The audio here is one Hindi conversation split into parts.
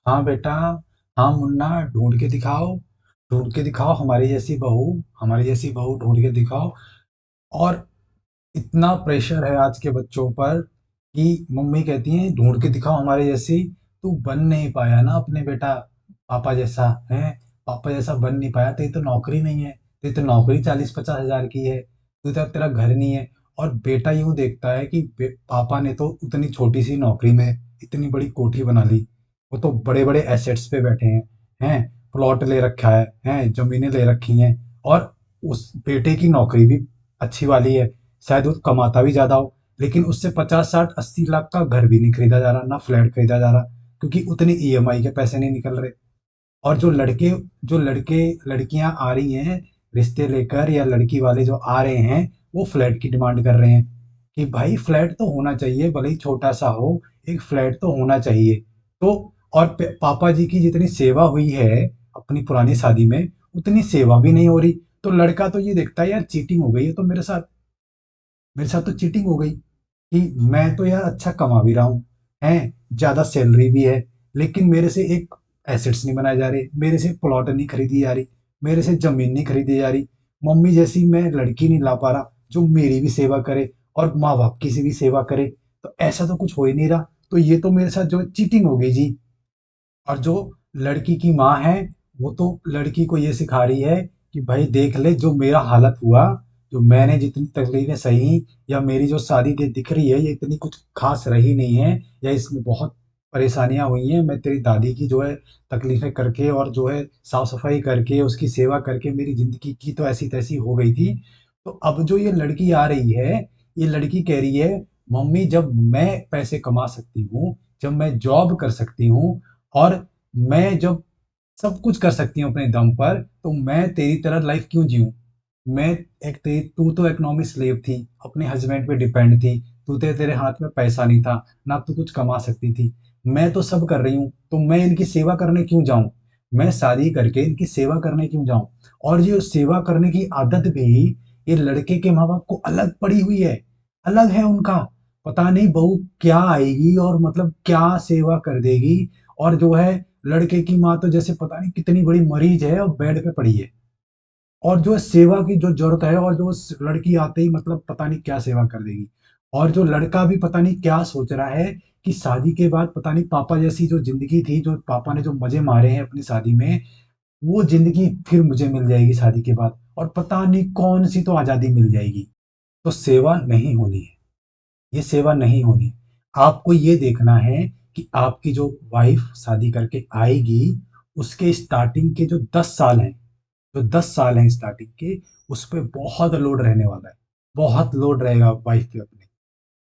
हाँ बेटा, हाँ मुन्ना, ढूंढ के दिखाओ। ढूंढ के दिखाओ हमारी जैसी बहू। हमारी जैसी बहू ढूंढ के दिखाओ। और इतना प्रेशर है आज के बच्चों पर कि मम्मी कहती हैं ढूंढ के दिखाओ हमारे जैसी। तू बन नहीं पाया ना अपने बेटा पापा जैसा है। पापा जैसा बन नहीं पाया। तेरी तो नौकरी नहीं है। तेरी तो नौकरी 40-50 हजार की है। तू तो तेरा घर नहीं है। और बेटा यूं देखता है कि पापा ने तो उतनी छोटी सी नौकरी में इतनी बड़ी कोठी बना ली। वो तो बड़े बड़े एसेट्स पे बैठे हैं। प्लॉट ले रखा है, जमीनें ले रखी हैं। और उस बेटे की नौकरी भी अच्छी वाली है। शायद वो कमाता भी ज्यादा हो, लेकिन उससे 50-60-80 लाख का घर भी नहीं खरीदा जा रहा, ना फ्लैट खरीदा जा रहा, क्योंकि उतनी ईएमआई के पैसे नहीं निकल रहे। और जो लड़के लड़कियां आ रही हैं रिश्ते लेकर, या लड़की वाले जो आ रहे हैं, वो फ्लैट की डिमांड कर रहे हैं कि भाई फ्लैट तो होना चाहिए, भले ही छोटा सा हो, एक फ्लैट तो होना चाहिए। तो और पापा जी की जितनी सेवा हुई है अपनी पुरानी शादी में, उतनी सेवा भी नहीं हो रही। तो लड़का तो ये देखता है यार चीटिंग हो गई है, तो मेरे साथ तो चीटिंग हो गई कि मैं तो यार अच्छा कमा भी रहा हूँ, हैं, ज़्यादा सैलरी भी है, लेकिन मेरे से एक एसेट्स नहीं बनाए जा रहे, मेरे से प्लॉट नहीं खरीदी जा रही, मेरे से ज़मीन नहीं खरीदी जा रही। मम्मी जैसी मैं लड़की नहीं ला पा रहा जो मेरी भी सेवा करे और माँ बाप की से भी सेवा करे। तो ऐसा तो कुछ हो ही नहीं रहा। तो ये तो मेरे साथ जो चीटिंग हो गई जी। और जो लड़की की माँ है, वो तो लड़की को ये सिखा रही है कि भाई देख ले जो मेरा हालत हुआ, जो मैंने जितनी तकलीफें सही, या मेरी जो शादी दिख रही है ये इतनी कुछ खास रही नहीं है, या इसमें बहुत परेशानियां हुई हैं। मैं तेरी दादी की जो है तकलीफें करके और जो है साफ सफाई करके उसकी सेवा करके मेरी जिंदगी की तो ऐसी तैसी हो गई थी। तो अब जो ये लड़की आ रही है, ये लड़की कह रही है मम्मी जब मैं पैसे कमा सकती हूँ, जब मैं जॉब कर सकती हूँ, और मैं जब सब कुछ कर सकती हूँ अपने दम पर, तो मैं तेरी तरह लाइफ क्यों जीऊँ। मैं एक तेरी तू तो इकोनॉमिक स्लेव थी, अपने हस्बैंड पे डिपेंड थी। तू तेरे हाथ में पैसा नहीं था, ना तू कुछ कमा सकती थी। मैं तो सब कर रही हूँ, तो मैं इनकी सेवा करने क्यों जाऊँ। मैं शादी करके इनकी सेवा करने क्यों जाऊँ। और ये सेवा करने की आदत भी ये लड़के के माँ बाप को अलग पड़ी हुई है। अलग है उनका। पता नहीं बहू क्या आएगी और मतलब क्या सेवा कर देगी। और जो है लड़के की माँ तो जैसे पता नहीं कितनी बड़ी मरीज है और बेड पे पड़ी है। और जो सेवा की जो जरूरत है, और जो लड़की आते ही मतलब पता नहीं क्या सेवा कर देगी। और जो लड़का भी पता नहीं क्या सोच रहा है कि शादी के बाद पता नहीं पापा जैसी जो जिंदगी थी, जो पापा ने जो मजे मारे हैं अपनी शादी में, वो जिंदगी फिर मुझे मिल जाएगी शादी के बाद, और पता नहीं कौन सी तो आजादी मिल जाएगी। तो सेवा नहीं होनी है। ये सेवा नहीं होनी। आपको ये देखना है कि आपकी जो वाइफ शादी करके आएगी, उसके स्टार्टिंग के जो 10 साल हैं, जो 10 साल हैं स्टार्टिंग के, उस पर बहुत लोड रहने वाला है। बहुत लोड रहेगा वाइफ पे अपने।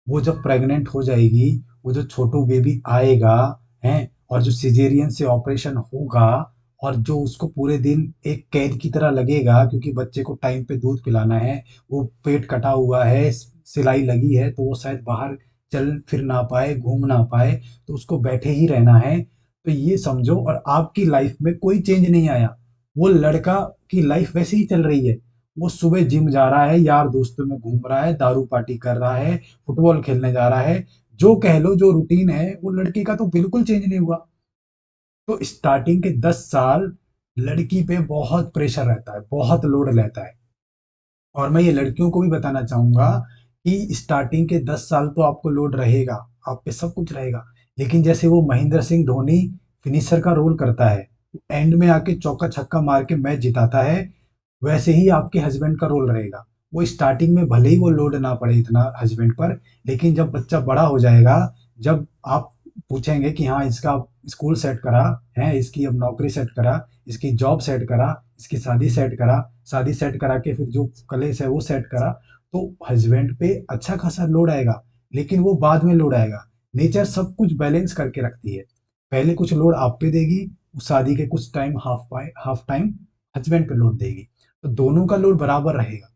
वो जब प्रेग्नेंट हो जाएगी, वो जो छोटू बेबी आएगा, हैं, और जो सिजेरियन से ऑपरेशन होगा, और जो उसको पूरे दिन एक कैद की तरह लगेगा क्योंकि बच्चे को टाइम पे दूध पिलाना है, वो पेट कटा हुआ है, सिलाई लगी है, तो वो शायद बाहर चल फिर ना पाए, घूम ना पाए, तो उसको बैठे ही रहना है। तो ये समझो, और आपकी लाइफ में कोई चेंज नहीं आया। वो लड़का की लाइफ वैसे ही चल रही है। वो सुबह जिम जा रहा है, यार दोस्तों में घूम रहा है, दारू पार्टी कर रहा है, फुटबॉल खेलने जा रहा है। जो कह लो जो रूटीन है, वो लड़की का तो बिल्कुल चेंज नहीं हुआ। तो स्टार्टिंग के 10 साल लड़की पे बहुत प्रेशर रहता है, बहुत लोड रहता है। और मैं ये लड़कियों को भी बताना चाहूंगा कि स्टार्टिंग के 10 साल तो आपको लोड रहेगा, आप पे सब कुछ रहेगा। लेकिन जैसे वो महेंद्र सिंह धोनी फिनिशर का रोल करता है, एंड में आके चौका छक्का मार के मैच जिताता है, वैसे ही आपके हस्बैंड का रोल रहेगा। वो स्टार्टिंग में भले ही वो लोड ना पड़े इतना हस्बैंड पर, लेकिन जब बच्चा बड़ा हो जाएगा, जब आप पूछेंगे कि हाँ इसका स्कूल सेट करा है, इसकी अब नौकरी सेट करा, इसकी जॉब सेट करा, इसकी शादी सेट करा, शादी सेट करा के फिर जो कलेश है वो सेट करा, तो हस्बैंड पे अच्छा खासा लोड आएगा। लेकिन वो बाद में लोड आएगा। नेचर सब कुछ बैलेंस करके रखती है। पहले कुछ लोड आप पे देगी, शादी के कुछ टाइम हाफ टाइम हस्बैंड पे लोड देगी। तो दोनों का लोड बराबर रहेगा।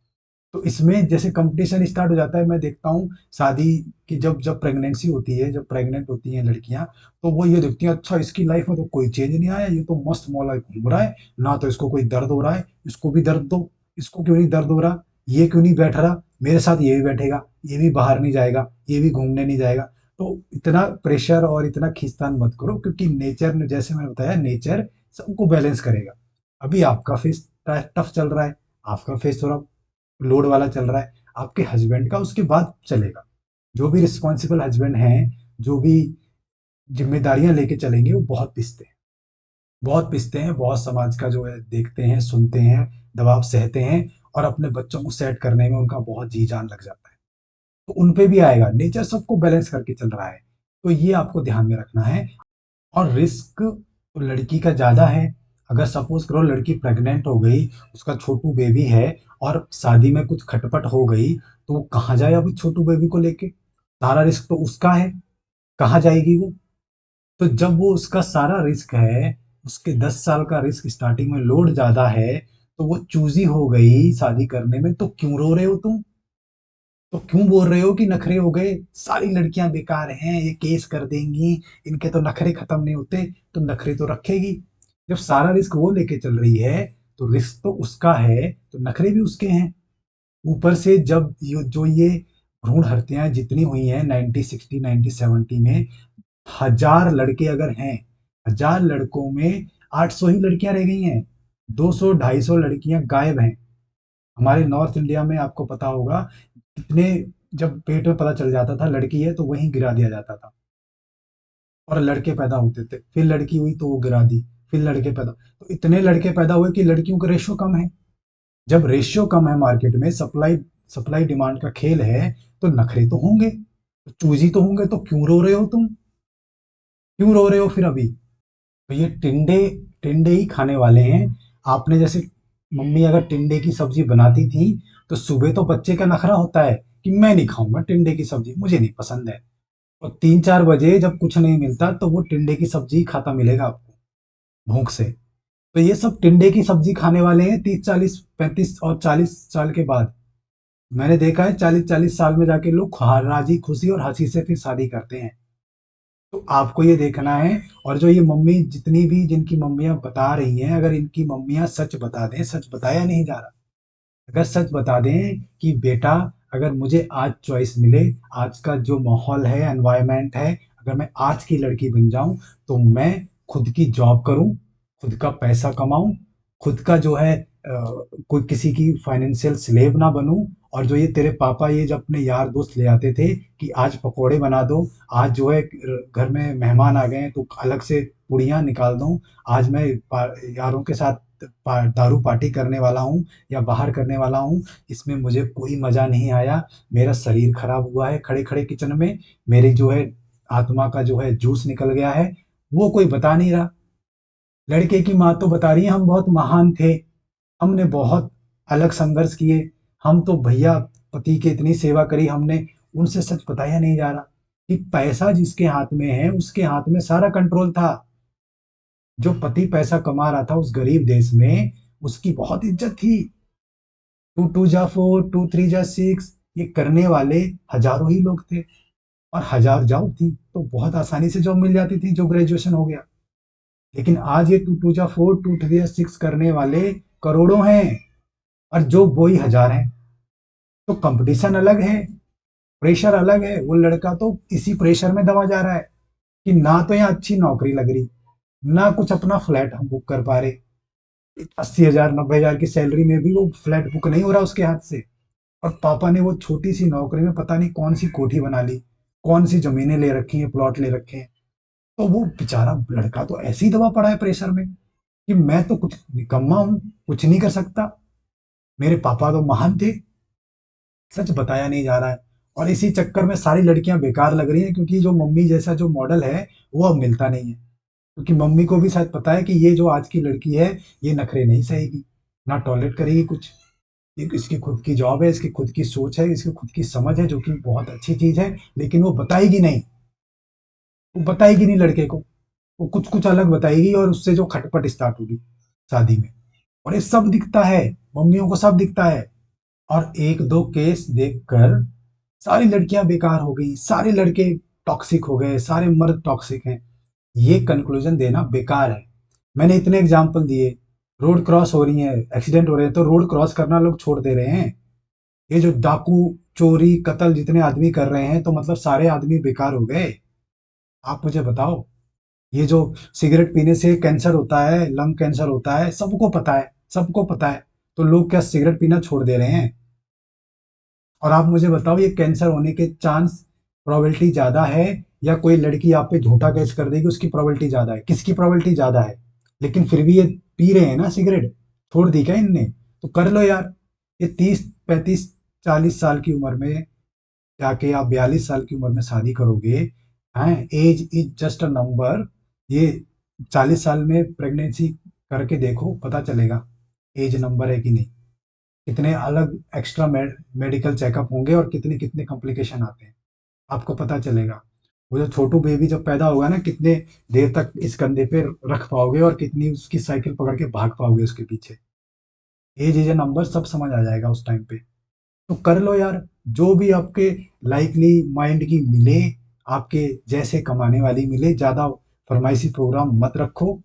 तो इसमें जैसे कंपटीशन स्टार्ट हो जाता है, मैं देखता हूँ शादी की जब जब प्रेगनेंसी होती है, जब प्रेग्नेंट होती हैं लड़कियां, तो वो ये देखती हैं अच्छा इसकी लाइफ में तो कोई चेंज नहीं आया, ये तो मस्त मौला घूम रहा है, ना तो इसको कोई दर्द हो रहा है, इसको भी दर्द दो। इसको क्यों नहीं दर्द हो रहा, ये क्यों नहीं बैठ रहा, मेरे साथ ये भी बैठेगा, ये भी बाहर नहीं जाएगा, ये भी घूमने नहीं जाएगा। तो इतना प्रेशर और इतना खींचतान मत करो, क्योंकि नेचर ने, जैसे मैंने बताया, नेचर सबको बैलेंस करेगा। अभी आपका फेस टफ चल रहा है, आपका फेस थोड़ा लोड वाला चल रहा है, आपके हस्बैंड का उसके बाद चलेगा। जो भी रिस्पॉन्सिबल हस्बैंड हैं, जो भी जिम्मेदारियां लेके चलेंगे, वो बहुत पिसते हैं, बहुत पिसते हैं, बहुत समाज का जो है देखते हैं, सुनते हैं, दबाव सहते हैं, और अपने बच्चों को सेट करने में उनका बहुत जी जान लग जाता है। तो उन पे भी आएगा, नेचर सबको बैलेंस करके चल रहा है। तो ये आपको ध्यान में रखना है। और रिस्क लड़की का ज़्यादा है। अगर सपोज करो लड़की प्रेग्नेंट हो गई, उसका छोटू बेबी है, और शादी में कुछ खटपट हो गई, तो वो कहाँ जाए अभी छोटू बेबी को लेके? सारा रिस्क तो उसका है, कहाँ जाएगी वो? तो जब वो उसका सारा रिस्क है, उसके 10 साल का रिस्क, स्टार्टिंग में लोड ज़्यादा है, तो वो चूजी हो गई शादी करने में, तो क्यों रो रहे हो तुम? तो क्यों बोल रहे हो कि नखरे हो गए, सारी लड़कियां बेकार हैं, ये केस कर देंगी, इनके तो नखरे खत्म नहीं होते? तो नखरे तो रखेगी। जब सारा रिस्क वो लेके चल रही है, तो रिस्क तो उसका है, तो नखरे भी उसके हैं। ऊपर से जब जो ये भ्रूण हत्याएं जितनी हुई हैं 1960 1970 में, 1000 लड़के अगर हैं, 1000 लड़कों में 800 ही लड़कियां रह गई हैं, 200 250 लड़कियां गायब हैं। हमारे नॉर्थ इंडिया में आपको पता होगा कितने, जब पेट में पता चल जाता था लड़की है, तो वहीं गिरा दिया जाता था, और लड़के पैदा होते थे, फिर लड़की हुई तो वो गिरा दी, फिर लड़के पैदा, तो इतने लड़के पैदा हुए कि लड़कियों का रेशियो कम है। जब रेशियो कम है मार्केट में, सप्लाई सप्लाई डिमांड का खेल है, तो नखरे तो होंगे, तो चूजी तो होंगे। तो क्यों रो रहे हो तुम? क्यों रो रहे हो फिर अभी? तो ये टिंडे टिंडे ही खाने वाले हैं। आपने जैसे, मम्मी अगर टिंडे की सब्जी बनाती थी, तो सुबह तो बच्चे का नखरा होता है कि मैं नहीं खाऊंगा टिंडे की सब्जी, मुझे नहीं पसंद है। और 3-4 बजे जब कुछ नहीं मिलता, तो वो टिंडे की सब्जी खाता मिलेगा आपको, भूख से। तो ये सब टिंडे की सब्जी खाने वाले हैं 30 40 35 और 40 साल के बाद। मैंने देखा है 40 40 साल में जाके लोग राजी खुशी और हंसी से फिर शादी करते हैं। तो आपको ये देखना है। और जो ये मम्मी, जितनी भी जिनकी मम्मियाँ बता रही हैं, अगर इनकी मम्मियाँ सच बता दें, सच बताया नहीं जा रहा, अगर सच बता दें कि बेटा, अगर मुझे आज चॉइस मिले, आज का जो माहौल है, एनवायरनमेंट है, अगर मैं आज की लड़की बन जाऊं, तो मैं खुद की जॉब करूं, खुद का पैसा कमाऊं, खुद का जो है कोई किसी की फाइनेंशियल स्लेव ना बनूं। और जो ये तेरे पापा ये जब अपने यार दोस्त ले आते थे कि आज पकोड़े बना दो, आज जो है घर में मेहमान आ गए हैं तो अलग से पुड़ियाँ निकाल दूं, आज मैं यारों के साथ दारू पार्टी करने वाला हूँ या बाहर करने वाला हूँ, इसमें मुझे कोई मज़ा नहीं आया। मेरा शरीर खराब हुआ है खड़े खड़े किचन में, मेरी जो है आत्मा का जो है जूस निकल गया है, वो कोई बता नहीं रहा। लड़के की माँ तो बता रही है हम बहुत महान थे, हमने बहुत अलग संघर्ष किए, हम तो भैया पति की इतनी सेवा करी हमने। उनसे सच बताया नहीं जा रहा कि पैसा जिसके हाथ में है, उसके हाथ में सारा कंट्रोल था। जो पति पैसा कमा रहा था उस गरीब देश में, उसकी बहुत इज्जत थी। टू टू जा फोर, टू थ्री जा सिक्स, ये करने वाले हजारों ही लोग थे। और हजार जॉब थी तो बहुत आसानी से जॉब मिल जाती थी, जो ग्रेजुएशन हो गया। लेकिन आज ये टू टू जा फोर, टू थ्री जा सिक्स करने वाले करोड़ों हैं, और जो वही हजार हैं। तो कंपटीशन अलग है, प्रेशर अलग है। वो लड़का तो इसी प्रेशर में दबा जा रहा है कि ना तो यहाँ अच्छी नौकरी लग रही, ना कुछ अपना फ्लैट हम बुक कर पा रहे। 80,000 90,000 की सैलरी में भी वो फ्लैट बुक नहीं हो रहा उसके हाथ से। और पापा ने वो छोटी सी नौकरी में पता नहीं कौन सी कोठी बना ली, कौन सी जमीनें ले रखी हैं, प्लॉट ले रखे हैं। तो वो बेचारा लड़का तो ऐसे ही दबा पड़ा है प्रेशर में कि मैं तो कुछ निकम्मा हूँ, कुछ नहीं कर सकता, मेरे पापा तो महान थे। सच बताया नहीं जा रहा है। और इसी चक्कर में सारी लड़कियां बेकार लग रही हैं, क्योंकि जो मम्मी जैसा जो मॉडल है, वो अब मिलता नहीं है। क्योंकि मम्मी को भी शायद पता है कि ये जो आज की लड़की है, ये नखरे नहीं सहेगी, ना टॉलरेट करेगी कुछ। इसकी खुद की जॉब है, इसकी खुद की सोच है, इसकी खुद की समझ है, जो कि बहुत अच्छी चीज है, लेकिन वो बताएगी नहीं। वो बताएगी नहीं लड़के को, वो कुछ कुछ अलग बताएगी, और उससे जो खटपट स्टार्ट होगी शादी में। और ये सब दिखता है, मम्मियों को सब दिखता है। और एक दो केस देखकर सारी लड़कियां बेकार हो गई, सारे लड़के टॉक्सिक हो गए, सारे मर्द टॉक्सिक हैं, ये कंक्लूजन देना बेकार है। मैंने इतने एग्जाम्पल दिए। रोड क्रॉस हो रही है, एक्सीडेंट हो रहे हैं, तो रोड क्रॉस करना लोग छोड़ दे रहे हैं। ये जो डाकू, चोरी, कत्ल जितने आदमी कर रहे हैं, तो मतलब सारे आदमी बेकार हो गए? आप मुझे बताओ। ये जो सिगरेट पीने से कैंसर होता है, लंग कैंसर होता है, सबको पता है, सबको पता है। तो लोग क्या सिगरेट पीना छोड़ दे रहे हैं? और आप मुझे बताओ, ये कैंसर होने के चांस, प्रोबेबिलिटी ज़्यादा है, या कोई लड़की आप पे झूठा केस कर देगी उसकी प्रोबेबिलिटी ज़्यादा है? किसकी प्रोबेबिलिटी ज़्यादा है? लेकिन फिर भी ये पी रहे हैं ना सिगरेट। छोड़ दी क्या इनने? तो कर लो यार। ये 30, 35, 40 साल की उम्र में जाके आप 42 साल की उम्र में शादी करोगे? हैं? Age is just a number. ये 40 साल में प्रेगनेंसी करके देखो, पता चलेगा एज नंबर है कि नहीं। कितने अलग एक्स्ट्रा मेडिकल चेकअप होंगे और कितने कितने कॉम्प्लिकेशन आते हैं, आपको पता चलेगा। वो जो छोटू बेबी जब पैदा होगा ना, कितने देर तक इस कंधे पे रख पाओगे और कितनी उसकी साइकिल पकड़ के भाग पाओगे उसके पीछे। एज इज ए नंबर, सब समझ आ जाएगा उस टाइम पे। तो कर लो यार, जो भी आपके लाइकली माइंड की मिले, आपके जैसे कमाने वाली मिले। ज़्यादा फरमाइशी प्रोग्राम मत रखो।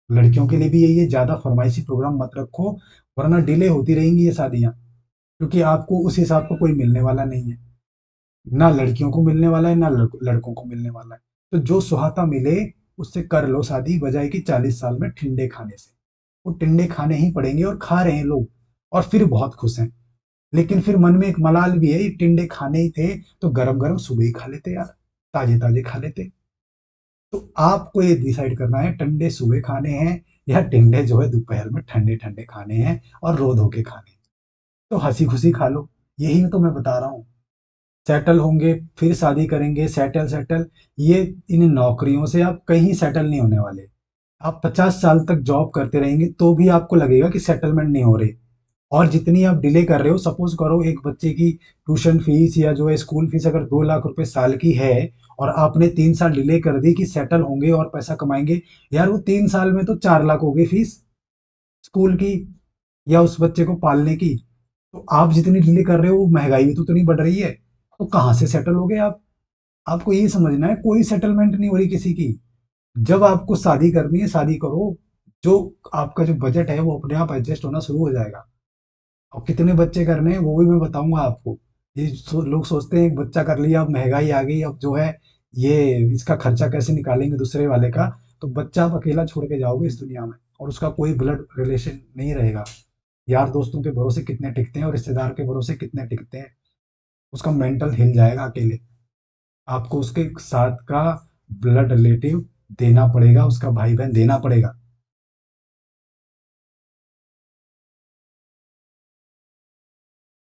लड़कियों के लिए भी यही है, ज़्यादा फरमाइशी प्रोग्राम मत रखो, वरना डिले होती रहेंगी ये शादियाँ। क्योंकि आपको उस हिसाब का कोई मिलने वाला नहीं है। ना लड़कियों को मिलने वाला है, ना लड़कों को मिलने वाला है। तो जो सुहाता मिले उससे कर लो शादी, बजाय कि 40 साल में ठिंडे खाने से। वो टिंडे खाने ही पड़ेंगे, और खा रहे हैं लोग, और फिर बहुत खुश हैं। लेकिन फिर मन में एक मलाल भी है, ये टिंडे खाने ही थे तो गरम गरम सुबह ही खा लेते यार, ताजे ताजे खा लेते। तो आपको ये डिसाइड करना है, टंडे सुबह खाने हैं या टिंडे जो है दोपहर में ठंडे ठंडे खाने हैं, और रो धो के खाने हैं। तो हंसी खुशी खा लो। यही तो मैं बता रहा हूँ। सेटल होंगे, फिर शादी करेंगे, सेटल सेटल। ये इन नौकरियों से आप कहीं सेटल नहीं होने वाले। आप 50 साल तक जॉब करते रहेंगे तो भी आपको लगेगा कि सेटलमेंट नहीं हो रही। और जितनी आप डिले कर रहे हो, सपोज करो एक बच्चे की ट्यूशन फीस या जो है स्कूल फीस अगर 2 लाख रुपए साल की है, और आपने 3 साल डिले कर दी कि सेटल होंगे और पैसा कमाएंगे, यार वो 3 साल में तो 4 लाख हो गई फीस स्कूल की, या उस बच्चे को पालने की। तो आप जितनी डिले कर रहे हो, वो महंगाई भी तो उतनी बढ़ रही है। तो कहाँ से सेटल हो गए आप? आपको ये समझना है, कोई सेटलमेंट नहीं हो रही किसी की। जब आपको शादी करनी है, शादी करो। जो आपका जो बजट है वो अपने आप एडजस्ट होना शुरू हो जाएगा। और कितने बच्चे करने हैं वो भी मैं बताऊंगा आपको। ये लोग सोचते हैं एक बच्चा कर लिया, अब महंगाई आ गई, अब जो है ये इसका खर्चा कैसे निकालेंगे दूसरे वाले का। तो बच्चा आप अकेला छोड़ के जाओगे इस दुनिया में, और उसका कोई ब्लड रिलेशन नहीं रहेगा। यार दोस्तों के भरोसे कितने टिकते हैं, और रिश्तेदार के भरोसे कितने टिकते हैं। उसका मेंटल हिल जाएगा अकेले। आपको उसके साथ का ब्लड रिलेटिव देना पड़ेगा, उसका भाई बहन देना पड़ेगा।